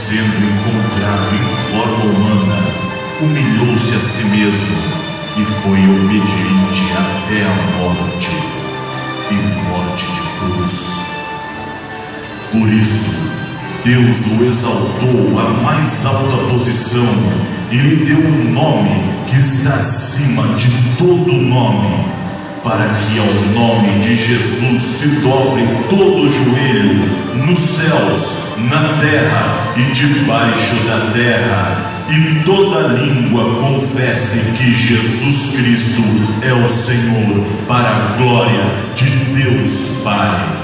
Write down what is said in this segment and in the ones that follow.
sendo encontrado em forma humana, humilhou-se a si mesmo e foi obediente até a morte, e morte de cruz. Por isso, Deus o exaltou à mais alta posição e lhe deu um nome que está acima de todo nome, para que ao nome de Jesus se dobre todo o joelho, nos céus, na terra e debaixo da terra, e toda língua confesse que Jesus Cristo é o Senhor, para a glória de Deus Pai.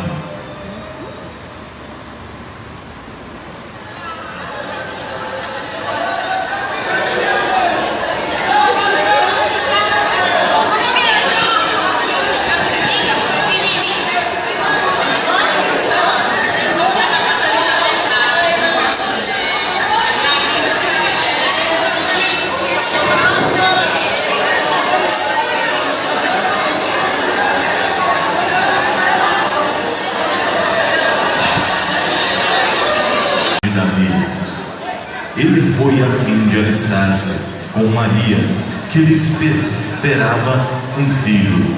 Ele foi a fim de alistar-se com Maria, que lhe esperava um filho.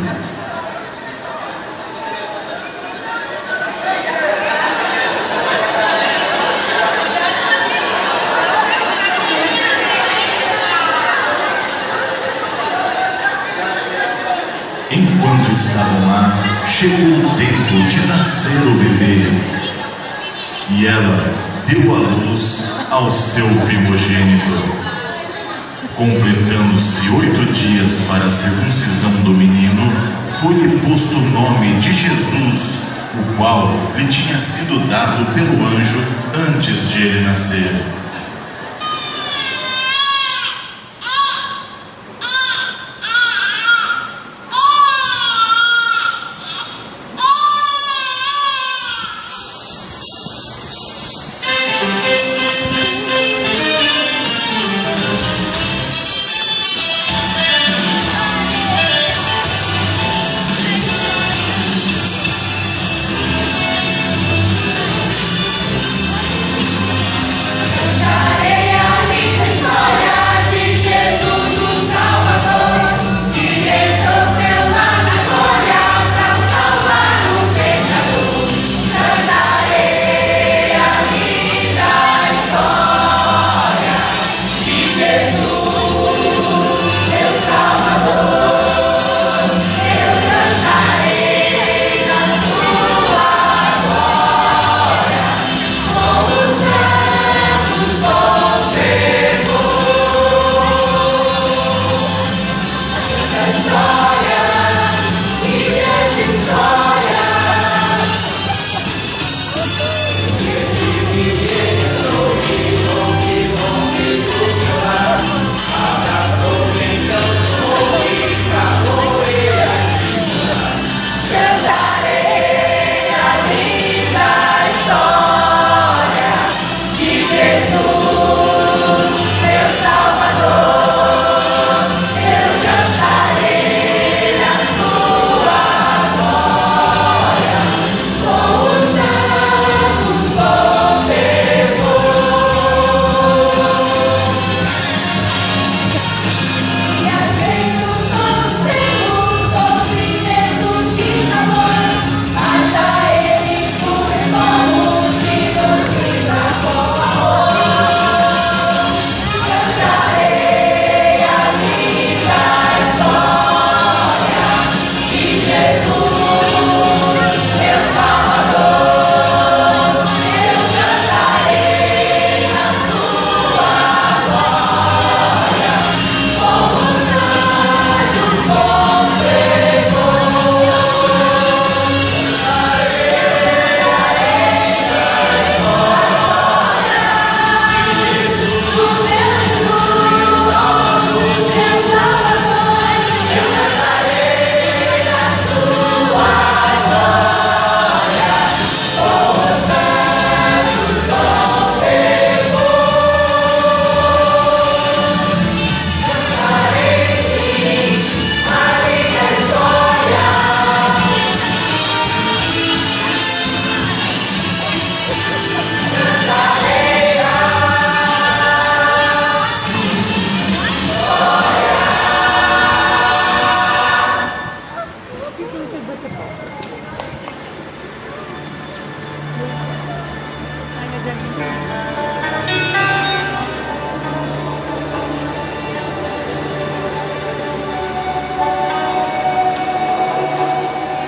Enquanto estavam lá, chegou o tempo de nascer o bebê, e ela deu à luz ao seu primogênito. Completando-se 8 dias para a circuncisão do menino, foi-lhe posto o nome de Jesus, o qual lhe tinha sido dado pelo anjo antes de ele nascer. Cantarei a linda história.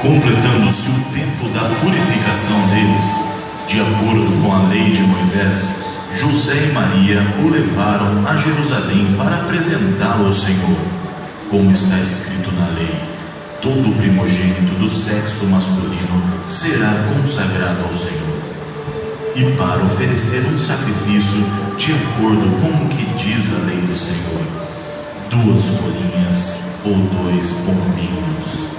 Completando-se o tempo da purificação deles, de acordo com a lei de Moisés, José e Maria o levaram a Jerusalém para apresentá-lo ao Senhor. Como está escrito na lei, todo primogênito do sexo masculino será consagrado ao Senhor. E para oferecer um sacrifício de acordo com o que diz a lei do Senhor, 2 rolinhas ou 2 pombinhos.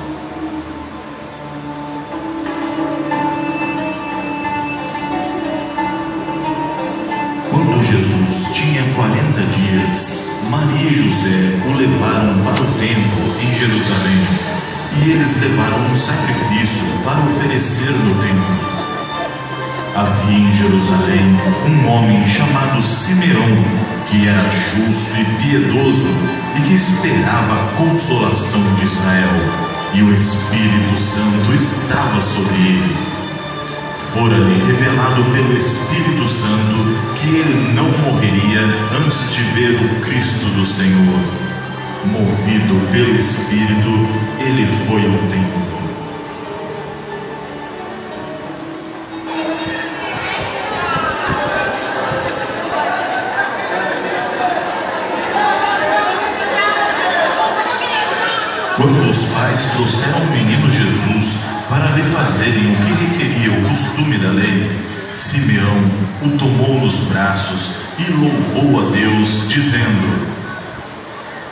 Quando Jesus tinha 40 dias, Maria e José o levaram para o templo em Jerusalém, e eles levaram um sacrifício para oferecer no templo. Havia em Jerusalém um homem chamado Simeão, que era justo e piedoso e que esperava a consolação de Israel, e o Espírito Santo estava sobre ele. Fora-lhe revelado pelo Espírito Santo que ele não morreria antes de ver o Cristo do Senhor. Movido pelo Espírito, ele foi ao templo. Quando os pais trouxeram o menino Jesus para lhe fazerem o que requeria o costume da lei, Simeão o tomou nos braços e louvou a Deus, dizendo: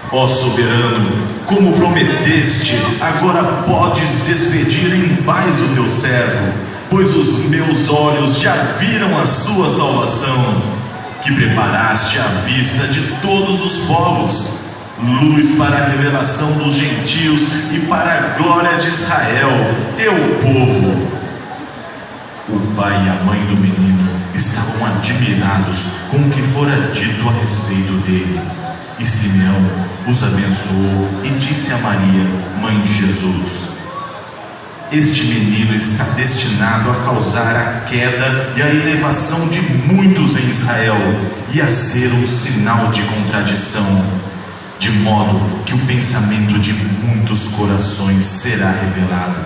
Ó soberano, como prometeste, agora podes despedir em paz o teu servo, pois os meus olhos já viram a sua salvação, que preparaste à vista de todos os povos, luz para a revelação dos gentios e para a glória de Israel, teu povo. O pai e a mãe do menino estavam admirados com o que fora dito a respeito dele. E Simeão os abençoou e disse a Maria, mãe de Jesus: Este menino está destinado a causar a queda e a elevação de muitos em Israel, e a ser um sinal de contradição, de modo que o pensamento de muitos corações será revelado.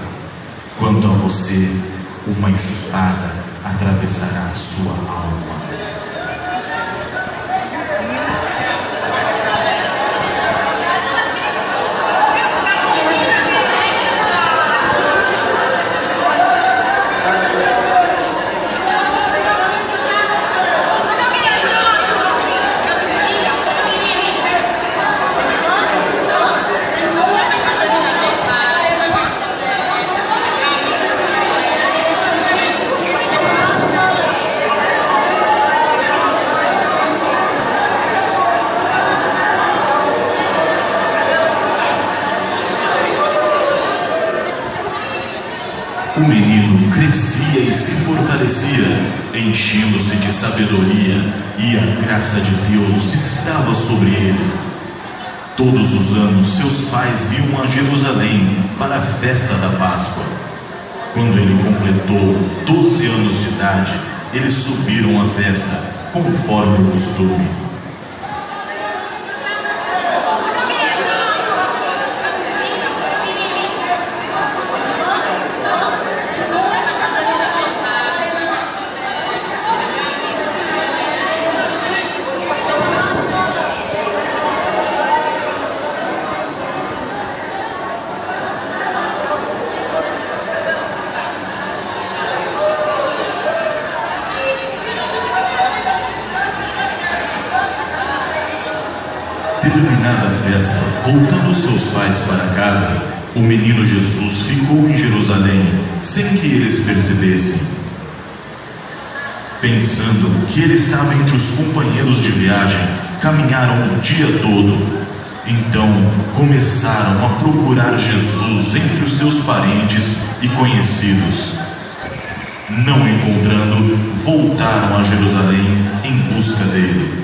Quanto a você, uma espada atravessará a sua alma. O menino crescia e se fortalecia, enchendo-se de sabedoria, e a graça de Deus estava sobre ele. Todos os anos seus pais iam a Jerusalém para a festa da Páscoa. Quando ele completou 12 anos de idade, eles subiram à festa, conforme o costume. Terminada a festa, voltando seus pais para casa, o menino Jesus ficou em Jerusalém, sem que eles percebessem. Pensando que ele estava entre os companheiros de viagem, caminharam o dia todo. Então começaram a procurar Jesus entre os seus parentes e conhecidos. Não encontrando, voltaram a Jerusalém em busca dele.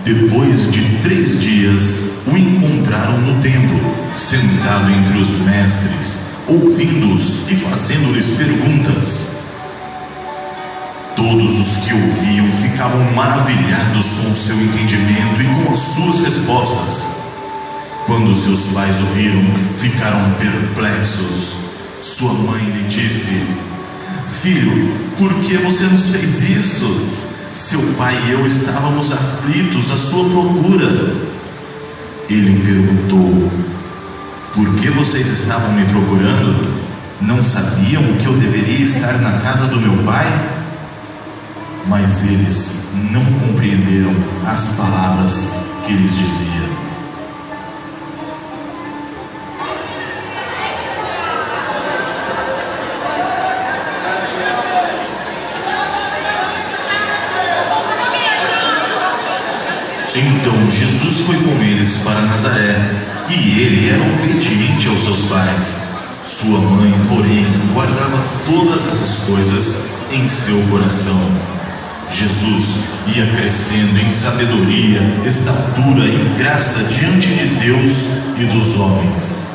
Depois de 3 dias, o encontraram no templo, sentado entre os mestres, ouvindo-os e fazendo-lhes perguntas. Todos os que ouviam ficavam maravilhados com o seu entendimento e com as suas respostas. Quando seus pais o viram, ficaram perplexos. Sua mãe lhe disse: Filho, por que você nos fez isso? Seu pai e eu estávamos aflitos à sua procura. Ele perguntou: Por que vocês estavam me procurando? Não sabiam que eu deveria estar na casa do meu pai? Mas eles não compreenderam as palavras que lhes dizia. Então Jesus foi com eles para Nazaré, e ele era obediente aos seus pais. Sua mãe, porém, guardava todas essas coisas em seu coração. Jesus ia crescendo em sabedoria, estatura e graça diante de Deus e dos homens.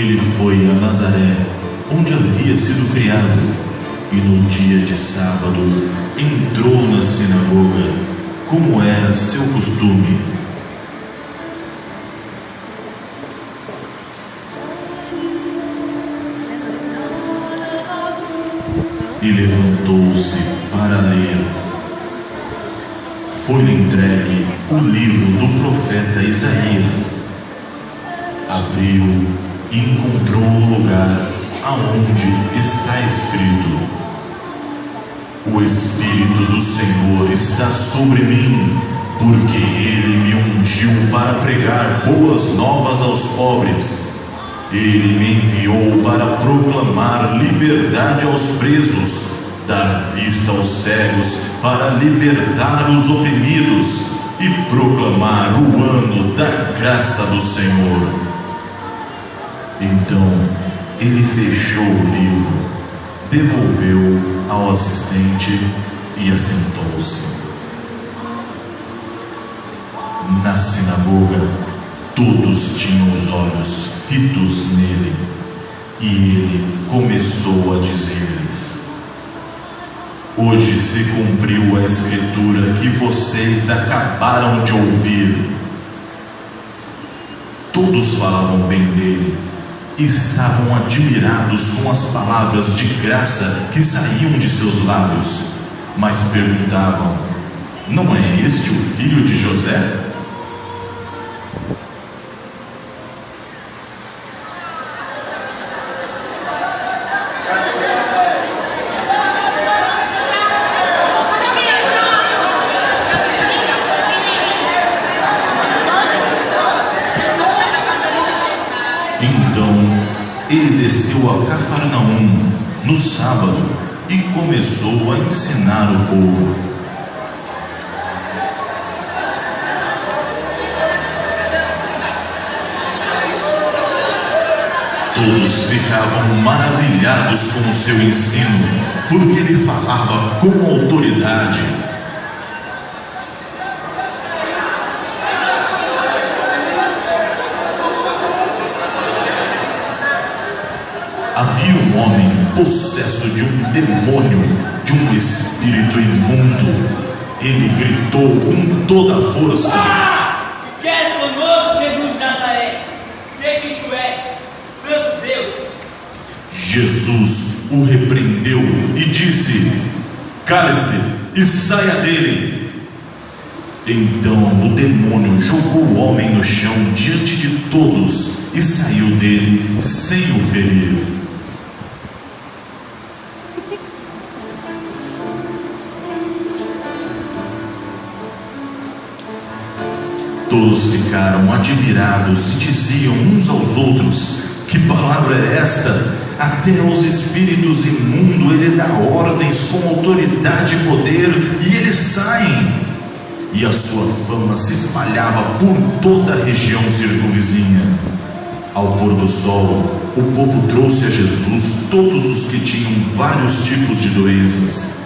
Ele foi a Nazaré, onde havia sido criado, e no dia de sábado entrou na sinagoga, como era seu costume. E levantou-se para ler. Foi-lhe entregue o livro do profeta Isaías. Abriu e encontrou o lugar aonde está escrito: O Espírito do Senhor está sobre mim, porque Ele me ungiu para pregar boas novas aos pobres. Ele me enviou para proclamar liberdade aos presos, dar vista aos cegos, para libertar os oprimidos e proclamar o ano da graça do Senhor. Então ele fechou o livro, devolveu ao assistente e assentou-se. Na sinagoga, todos tinham os olhos fitos nele, e ele começou a dizer-lhes: Hoje se cumpriu a escritura que vocês acabaram de ouvir. Todos falavam bem dele e estavam admirados com as palavras de graça que saíam de seus lábios, mas perguntavam: Não é este o filho de José? Então ele desceu a Cafarnaum no sábado e começou a ensinar o povo. Todos ficavam maravilhados com o seu ensino, porque ele falava com autoridade. Havia um homem possesso de um demônio, de um espírito imundo. Ele gritou com toda a força: Queres conosco, Jesus de Nazaré? Sei quem tu és, Santo Deus. Jesus o repreendeu e disse: Cale-se e saia dele. Então o demônio jogou o homem no chão diante de todos e saiu dele sem o ferir. Todos ficaram admirados e diziam uns aos outros: Que palavra é esta? Até aos espíritos imundos ele dá ordens com autoridade e poder, e eles saem. E a sua fama se espalhava por toda a região circunvizinha. Ao pôr do sol, o povo trouxe a Jesus todos os que tinham vários tipos de doenças,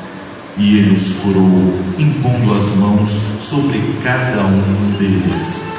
e ele os curou, impondo as mãos sobre cada um deles.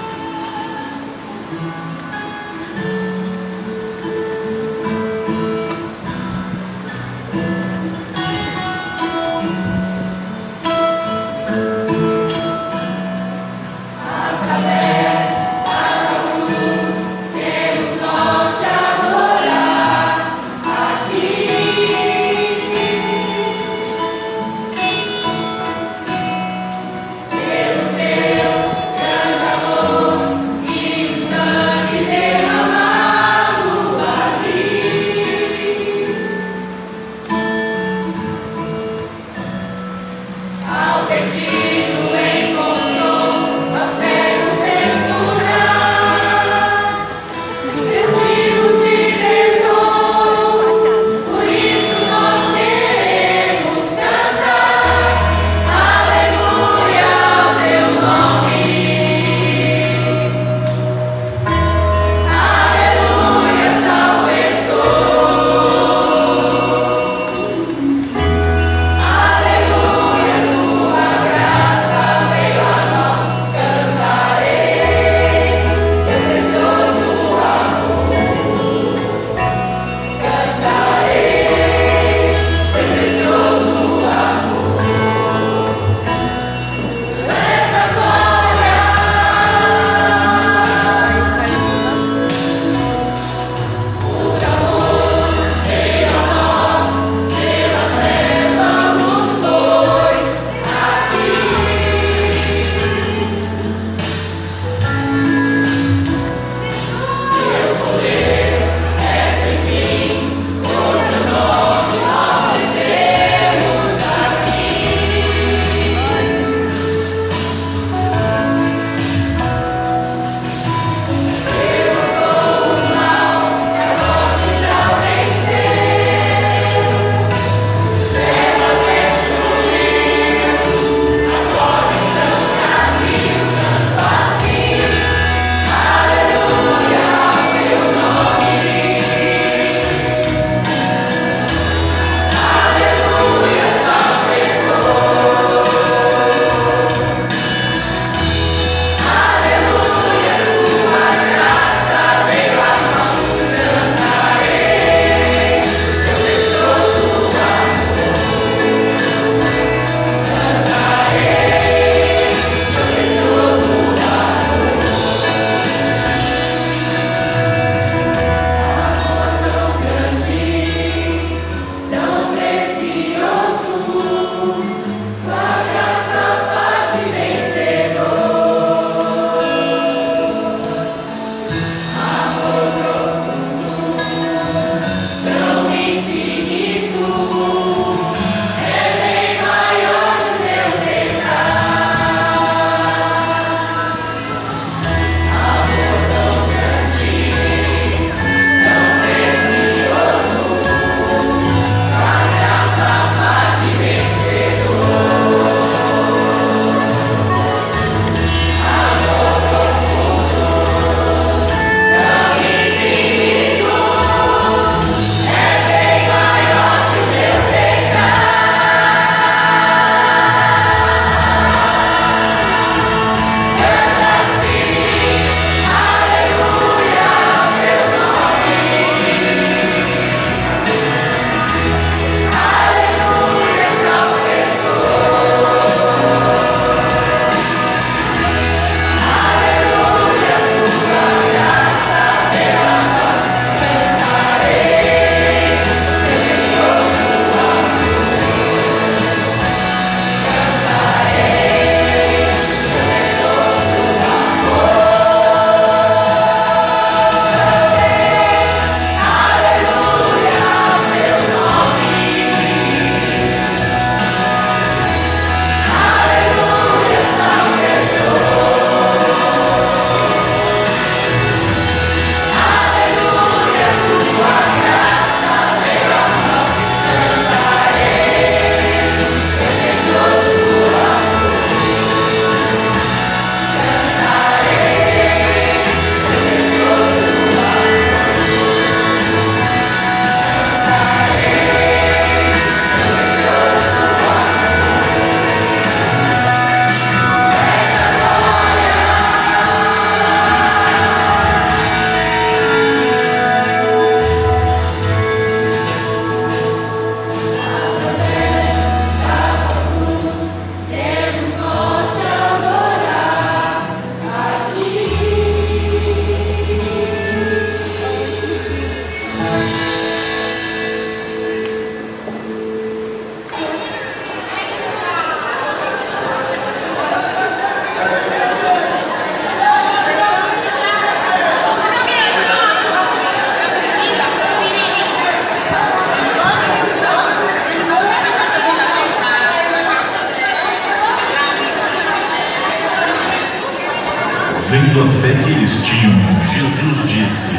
Vendo a fé que eles tinham, Jesus disse: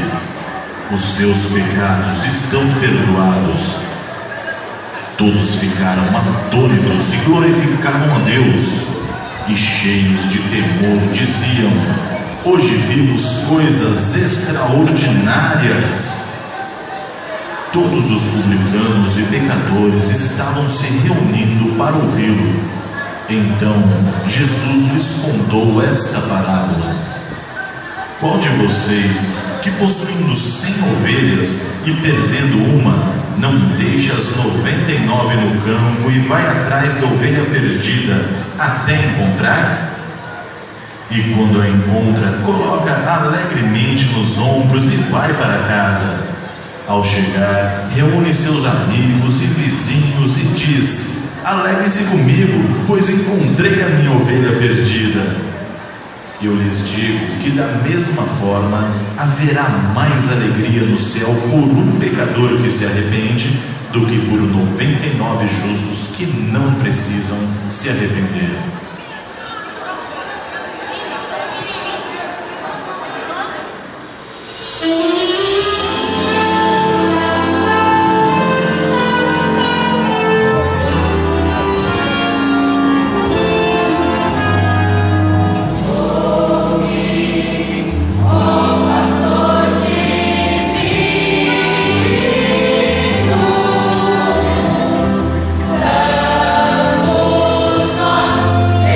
os seus pecados estão perdoados. Todos ficaram atônitos e glorificavam a Deus, e cheios de temor diziam: hoje vimos coisas extraordinárias. Todos os publicanos e pecadores estavam se reunindo para ouvi-lo. Então Jesus lhes contou esta parábola: qual de vocês, que possuindo 100 ovelhas e perdendo uma, não deixa as 99 no campo e vai atrás da ovelha perdida até encontrar? E quando a encontra, coloca alegremente nos ombros e vai para casa. Ao chegar, reúne seus amigos e vizinhos e diz: alegrem-se comigo, pois encontrei a minha ovelha perdida. Eu lhes digo que da mesma forma haverá mais alegria no céu por um pecador que se arrepende do que por 99 justos que não precisam se arrepender. Estamos nós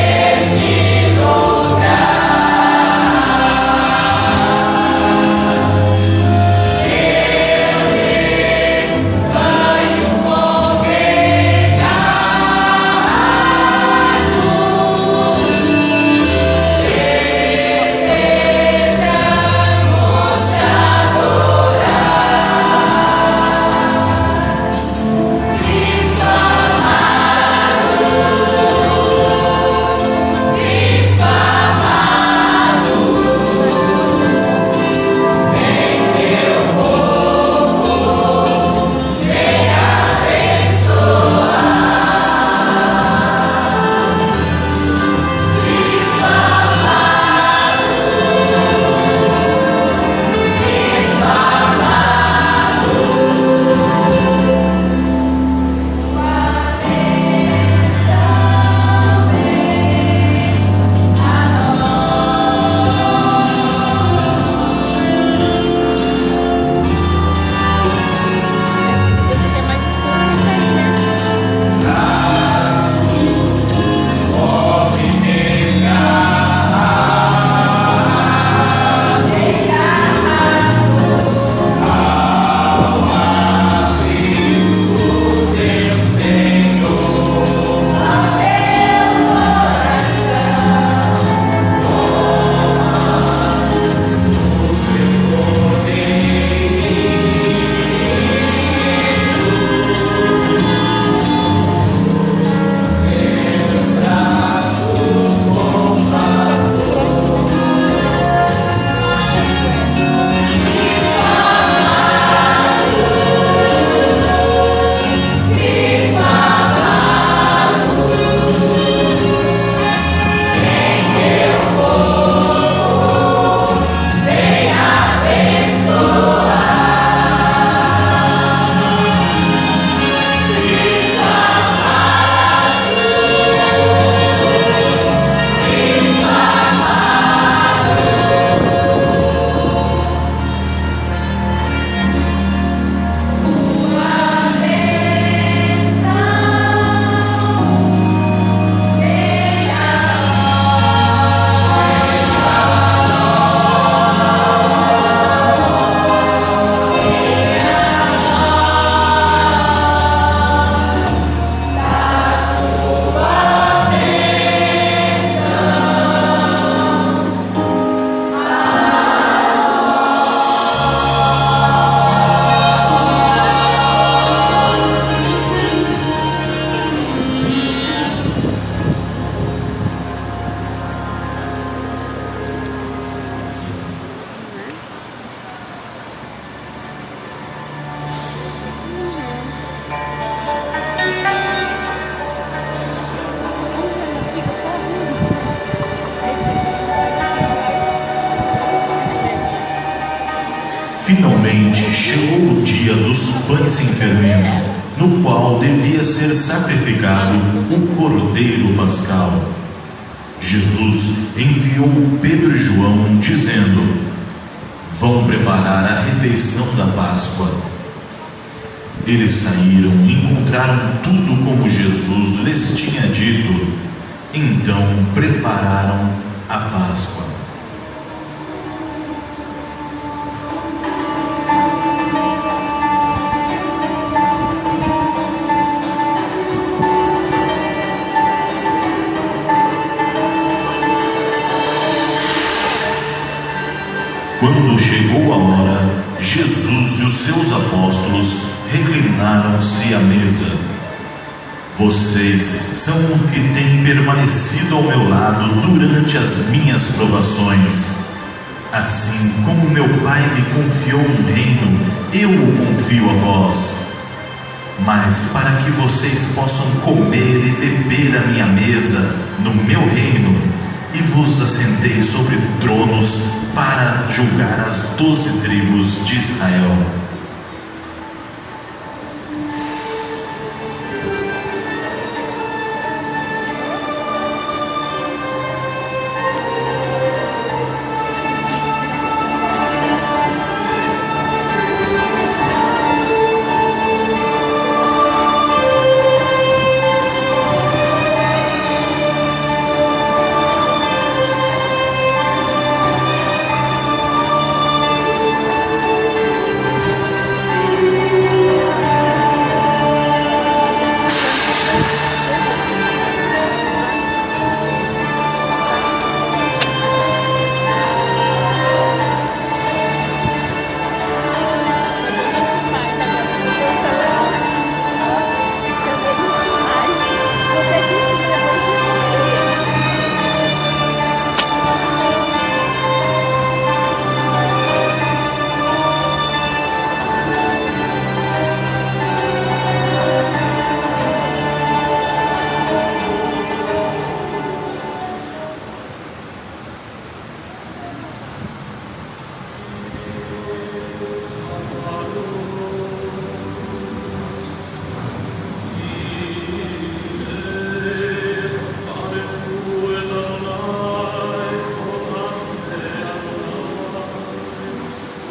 Finalmente chegou o dia dos pães sem fermento, no qual devia ser sacrificado o cordeiro pascal. Jesus enviou Pedro e João, dizendo: vão preparar a refeição da Páscoa. Eles saíram e encontraram tudo como Jesus lhes tinha dito. Então prepararam a Páscoa. Quando chegou a hora, Jesus e os seus apóstolos reclinaram-se à mesa. Vocês são os que têm permanecido ao meu lado durante as minhas provações. Assim como meu Pai me confiou um reino, eu o confio a vós. Mas para que vocês possam comer e beber à minha mesa no meu reino, e vos assentei sobre tronos para julgar as 12 tribos de Israel.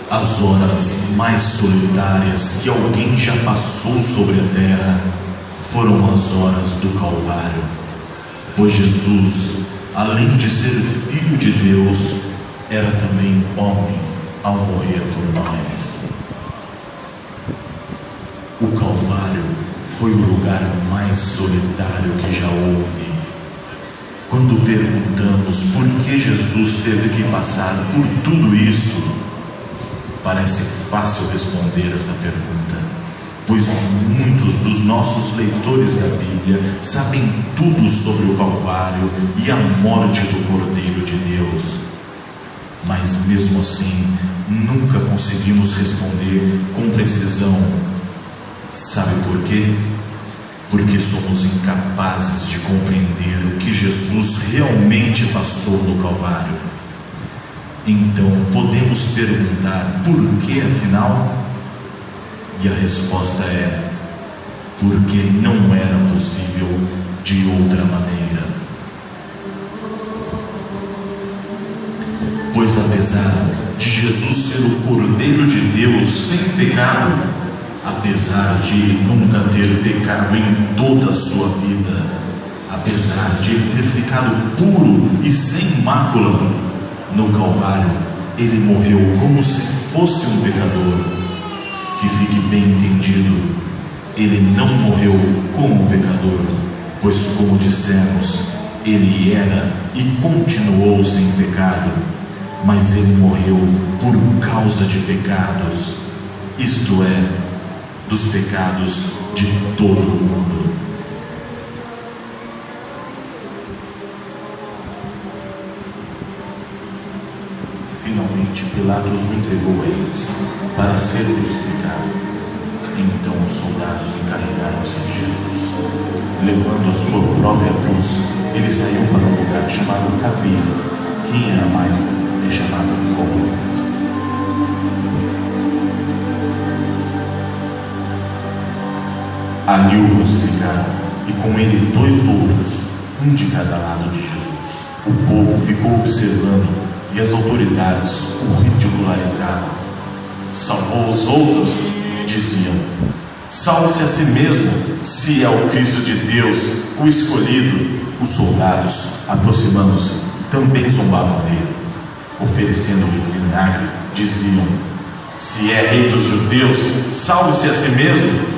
As horas mais solitárias que alguém já passou sobre a terra foram as horas do Calvário, pois Jesus, além de ser Filho de Deus, era também homem ao morrer por nós. O Calvário foi o lugar mais solitário que já houve. Quando perguntamos por que Jesus teve que passar por tudo isso, parece fácil responder esta pergunta, pois muitos dos nossos leitores da Bíblia sabem tudo sobre o Calvário e a morte do Cordeiro de Deus. Mas mesmo assim, nunca conseguimos responder com precisão. Sabe por quê? Porque somos incapazes de compreender o que Jesus realmente passou no Calvário. Então podemos perguntar por que afinal? E a resposta é: porque não era possível de outra maneira. Pois apesar de Jesus ser o Cordeiro de Deus sem pecado, apesar de ele nunca ter pecado em toda a sua vida, apesar de ele ter ficado puro e sem mácula, no Calvário, ele morreu como se fosse um pecador. Que fique bem entendido, ele não morreu como pecador, pois, como dissemos, ele era e continuou sem pecado, mas ele morreu por causa de pecados, isto é, dos pecados de todo o mundo. Finalmente Pilatos o entregou a eles para ser crucificado. Então os soldados encarregaram-se de Jesus. Levando a sua própria cruz, ele saiu para um lugar chamado Calvário, que em aramaico é chamado Gólgota. Ali o crucificaram, e com ele 2 outros, um de cada lado de Jesus. O povo ficou observando e as autoridades o ridicularizavam. Salvou os outros, diziam. Salve-se a si mesmo, se é o Cristo de Deus, o escolhido. Os soldados, aproximando-se, também zombavam dele. Oferecendo-lhe vinagre, diziam: se é rei dos judeus, salve-se a si mesmo.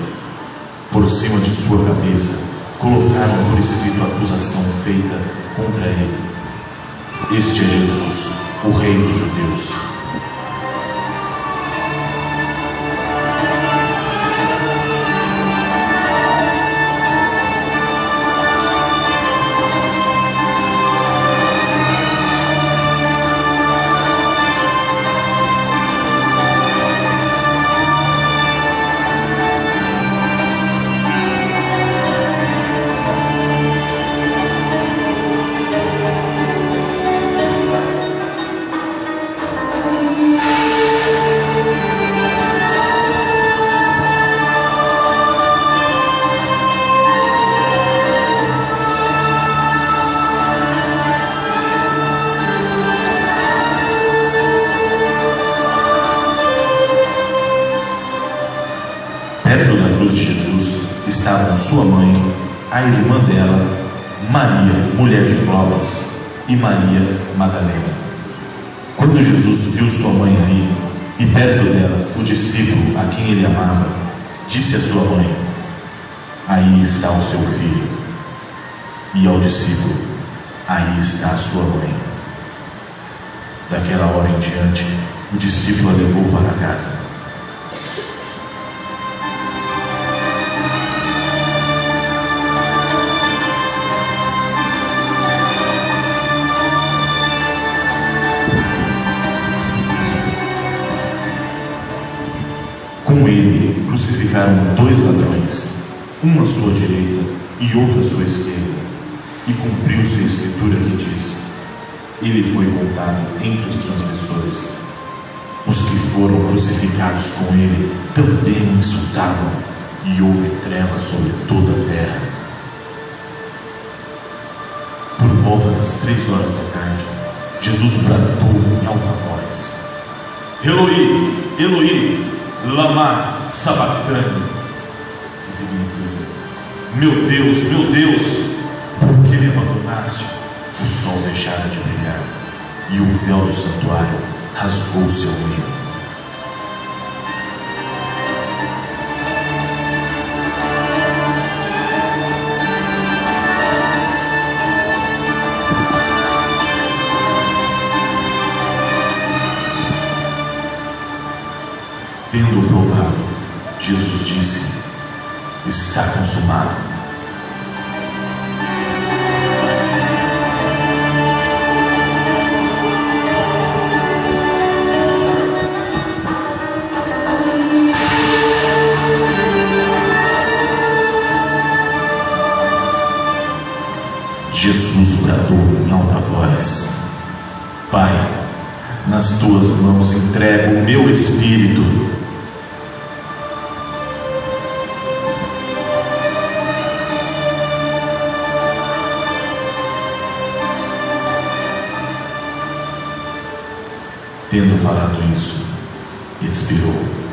Por cima de sua cabeça, colocaram por escrito a acusação feita contra ele: este é Jesus, o rei dos judeus. Perto da cruz de Jesus estavam sua mãe, a irmã dela, Maria, mulher de Clopas, e Maria Madalena. Quando Jesus viu sua mãe aí, e perto dela o discípulo a quem ele amava, disse à sua mãe: aí está o seu filho. E ao discípulo: aí está a sua mãe. Daquela hora em diante, o discípulo a levou para casa. Com ele crucificaram 2 ladrões, um à sua direita e outro à sua esquerda. E cumpriu-se a escritura que diz: ele foi contado entre os transgressores. Os que foram crucificados com ele também o insultavam, e houve trevas sobre toda a terra. Por volta das 3 horas da tarde, Jesus bradou em alta voz: Eloi, Eloi, lama sabachthani, que significa: meu Deus, por que me abandonaste? O sol deixara de brilhar, e o véu do santuário rasgou-se ao meio. Tendo provado, Jesus disse: está consumado. Jesus bradou em alta voz: Pai, nas tuas mãos entrego o meu espírito. Tendo falado isso, expirou.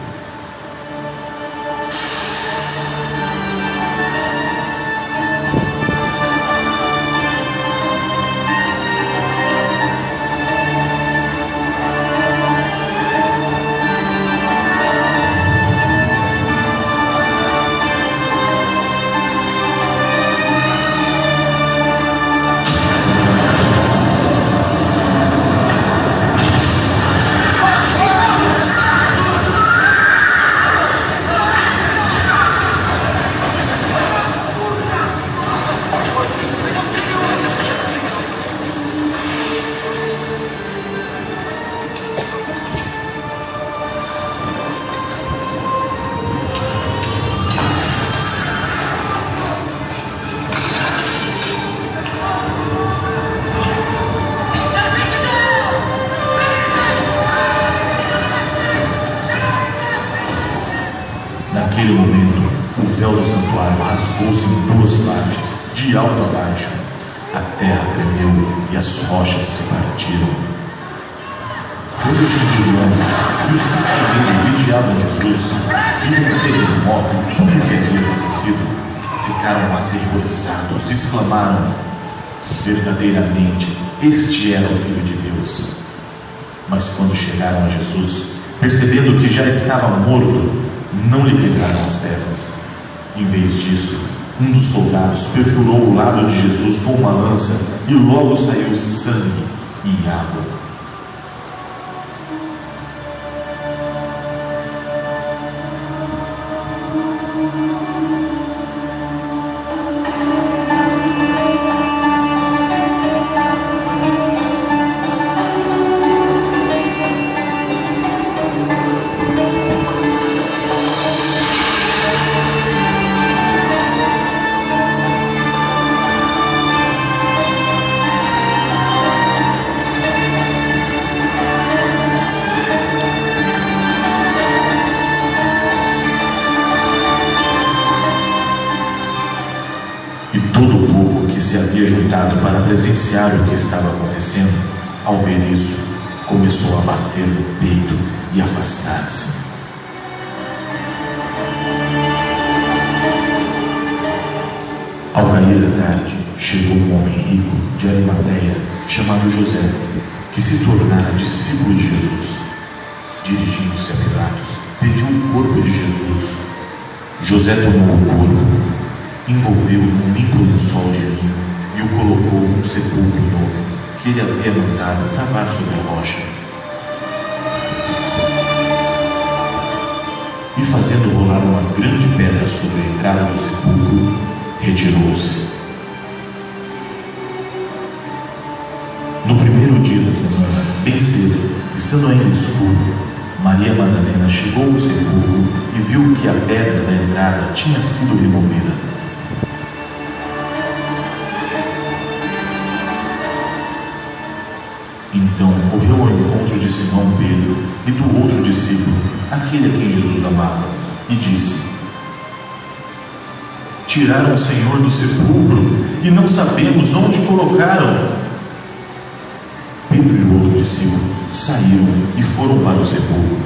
rasgou-se em duas partes, de alto a baixo. A terra tremeu e as rochas se partiram. Todos os centuriões e os que também vigiavam Jesus viram o terremoto e tudo o que havia acontecido. Ficaram aterrorizados e exclamaram: verdadeiramente, este era o Filho de Deus. Mas quando chegaram a Jesus, percebendo que já estava morto, não lhe quebraram as pernas. Em vez disso, um dos soldados perfurou o lado de Jesus com uma lança e logo saiu sangue e água. Todo o povo que se havia juntado para presenciar o que estava acontecendo, ao ver isso, começou a bater no peito e afastar-se. Ao cair da tarde, chegou um homem rico de Arimateia, chamado José, que se tornara discípulo de Jesus. Dirigindo-se a Pilatos, pediu o corpo de Jesus. José tomou o corpo, envolveu-o num limpo lençol de linho e o colocou num sepulcro novo que ele havia mandado cavar sobre a rocha. E fazendo rolar uma grande pedra sobre a entrada do sepulcro, retirou-se. No primeiro dia da semana, bem cedo, estando ainda escuro, Maria Madalena chegou ao sepulcro e viu que a pedra da entrada tinha sido removida. Então correu ao encontro de Simão Pedro e do outro discípulo, aquele a quem Jesus amava, e disse: tiraram o Senhor do sepulcro e não sabemos onde o colocaram. Pedro e o outro discípulo saíram e foram para o sepulcro.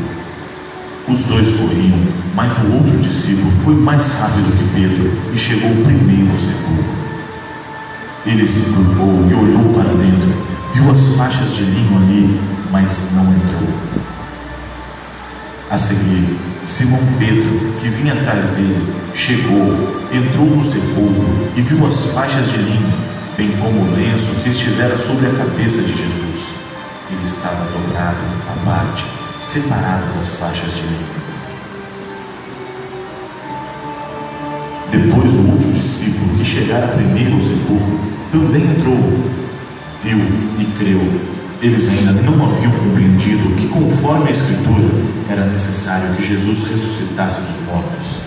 Os dois corriam, mas o outro discípulo foi mais rápido que Pedro e chegou primeiro ao sepulcro. Ele se curvou e olhou para dentro. Viu as faixas de linho ali, mas não entrou. A seguir, Simão Pedro, que vinha atrás dele, chegou, entrou no sepulcro e viu as faixas de linho, bem como o lenço que estivera sobre a cabeça de Jesus. Ele estava dobrado à parte, separado das faixas de linho. Depois o outro discípulo, que chegara primeiro ao sepulcro, também entrou. Viu e creu. Eles ainda não haviam compreendido que, conforme a Escritura, era necessário que Jesus ressuscitasse dos mortos.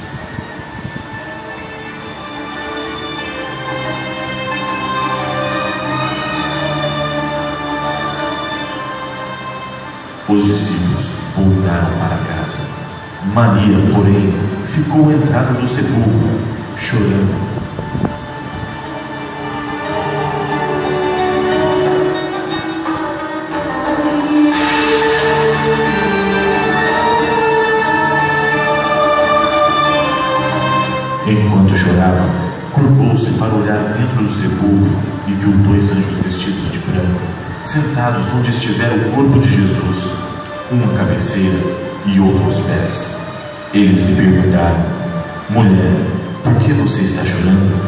Os discípulos voltaram para casa. Maria, porém, ficou à entrada do sepulcro, chorando. Enquanto chorava, curvou-se para olhar dentro do sepulcro e viu dois anjos vestidos de branco, sentados onde estivera o corpo de Jesus, um à cabeceira e outro aos pés. Eles lhe perguntaram: mulher, por que você está chorando?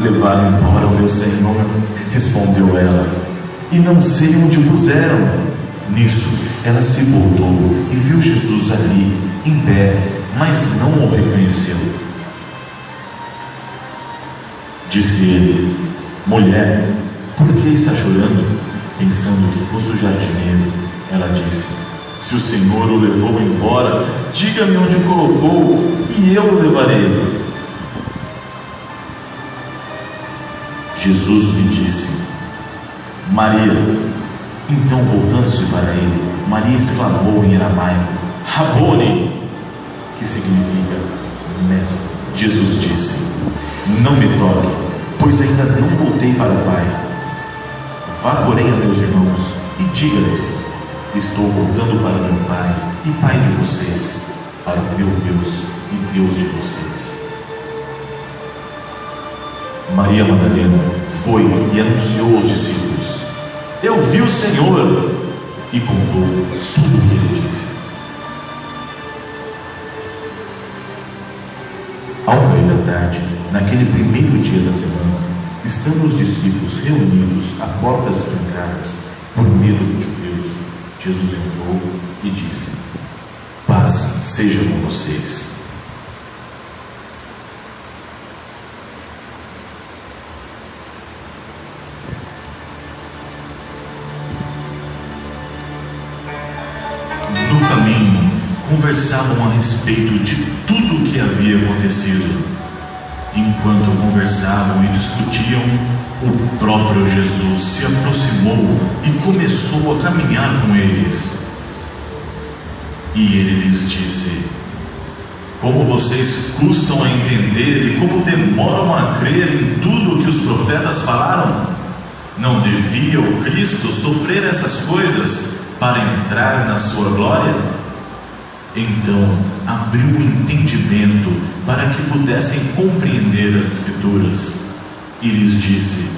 Levaram embora o meu Senhor, respondeu ela, e não sei onde o puseram. Nisso, ela se voltou e viu Jesus ali, em pé, mas não o reconheceu. Disse ele: mulher, por que está chorando? Pensando que fosse o jardineiro, ela disse: se o Senhor o levou embora, diga-me onde o colocou e eu o levarei. Jesus lhe disse: Maria. Então, voltando-se para ele, Maria exclamou em aramaico: Rabone, que significa mestre. Jesus disse: não me toque, pois ainda não voltei para o Pai. Vá, porém, a meus irmãos e diga-lhes: estou voltando para meu Pai e Pai de vocês, para o meu Deus e Deus de vocês. Maria Madalena foi e anunciou aos discípulos: eu vi o Senhor, e contou tudo o que ele disse. Ao cair da tarde, naquele primeiro dia da semana, estando os discípulos reunidos a portas trancadas por medo dos judeus, Jesus entrou e disse: paz seja com vocês. No caminho, conversavam a respeito de tudo o que havia acontecido. Enquanto conversavam e discutiam, o próprio Jesus se aproximou e começou a caminhar com eles. E ele lhes disse: como vocês custam a entender e como demoram a crer em tudo o que os profetas falaram? Não devia o Cristo sofrer essas coisas para entrar na sua glória? Então abriu o entendimento para que pudessem compreender as Escrituras, e lhes disse: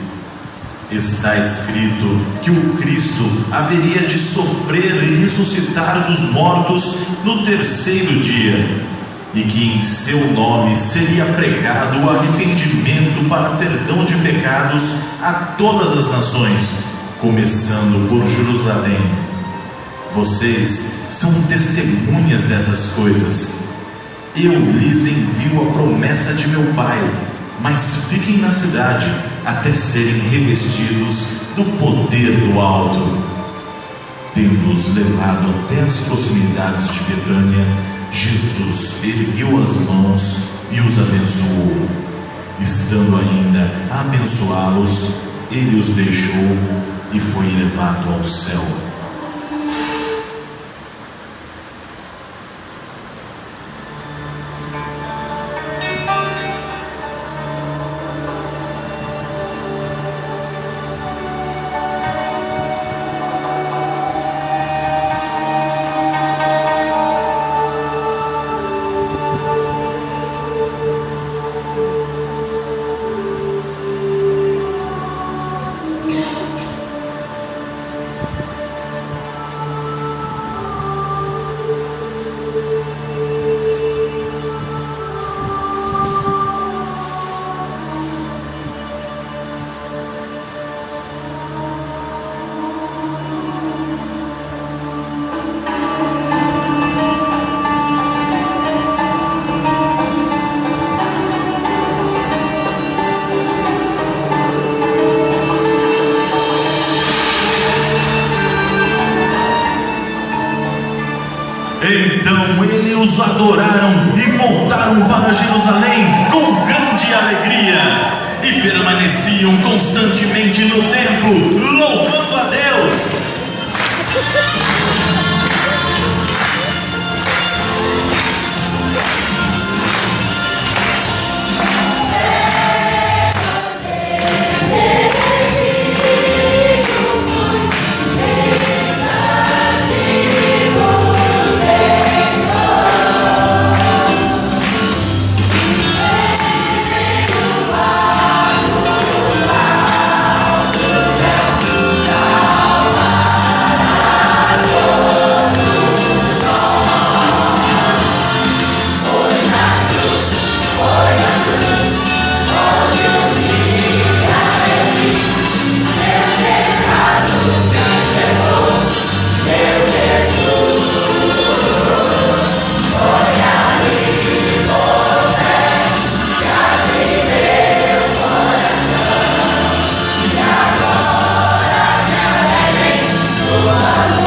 está escrito que o Cristo haveria de sofrer e ressuscitar dos mortos no terceiro dia, e que em seu nome seria pregado o arrependimento para perdão de pecados a todas as nações, começando por Jerusalém. Vocês são testemunhas dessas coisas. Eu lhes envio a promessa de meu Pai, mas fiquem na cidade até serem revestidos do poder do alto. Tendo-os levado até as proximidades de Betânia, Jesus ergueu as mãos e os abençoou. Estando ainda a abençoá-los, ele os deixou e foi levado ao céu. Então eles os adoraram e voltaram para Jerusalém com grande alegria, e permaneciam constantemente no templo, louvando a Deus. Glória